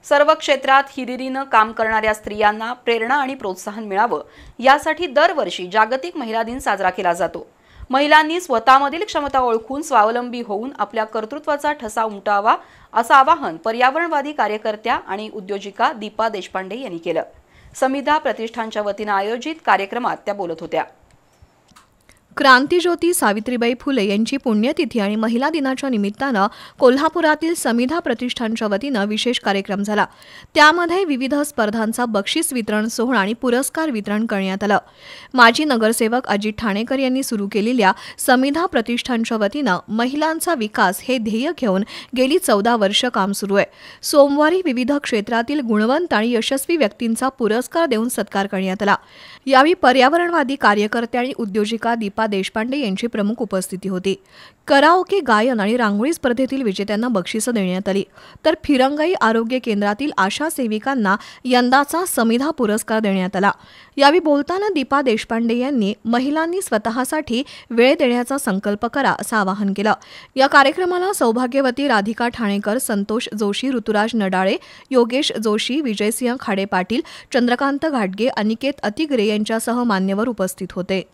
सर्व क्षेत्रात हिरिरीनं काम करणाऱ्या स्त्रियांना प्रेरणा आणि प्रोत्साहन मिळावं यासाठी दरवर्षी जागतिक महिला दिन साजरा केला जातो। महिलांनी स्वतःमधील क्षमता ओळखून स्वावलंबी होऊन आपल्या कर्तृत्वाचा ठसा उमटवावा असं आवाहन पर्यावरणवादी कार्यकर्त्या आणि उद्योजिका दीपा देशपांडे यांनी केलं। समिधा प्रतिष्ठानच्या वतीने आयोजित कार्यक्रमात त्या बोलत होत्या। क्रांतिज्योती सावित्रीबाई फुले यांची पुण्यतिथी आणि महिला दिनाच्या निमित्तानं कोल्हापुरातील समिधा प्रतिष्ठानच्या वतीनं विशेष कार्यक्रम झाला। त्यामध्ये विविध स्पर्धांचा बक्षीस वितरण सोहळा आणि पुरस्कार वितरण करण्यात आलं। माजी नगरसेवक अजित ठाणेकर यांनी सुरू केलेल्या समिधा प्रतिष्ठानच्या वतीनं महिलांचा विकास हे ध्येय घेऊन गेली 14 वर्ष काम सुरू आहे। सोमवारी विविध क्षेत्रातील गुणवंत आणि यशस्वी व्यक्तींचा पुरस्कार देऊन सत्कार करण्यात आला। यावेळी पर्यावरणवादी कार्यकर्त्या आणि उद्योजिका दीपा देशपांडे यांची प्रमुख उपस्थिती होती। कराओके गायन आणि रांगोळी स्पर्धेतील विजेत्यांना बक्षिसं देण्यात आली, तर फिरंगाई आरोग्य केंद्रातील आशा सेविकांना यंदाचा समिधा पुरस्कार देण्यात आला। यावेळी बोलताना दीपा देशपांडे यांनी महिलांनी स्वतःसाठी वेळ देण्याचा संकल्प करा असं आवाहन केलं। या कार्यक्रमाला सौभाग्यवती राधिका ठाणेकर, संतोष जोशी, ऋतुराज नडाळे, योगेश जोशी, विजयसिंह खाडे पाटील, चंद्रकांत घाटगे, अनिकेत अतिग्रे यांच्यासह मान्यवर उपस्थित होते।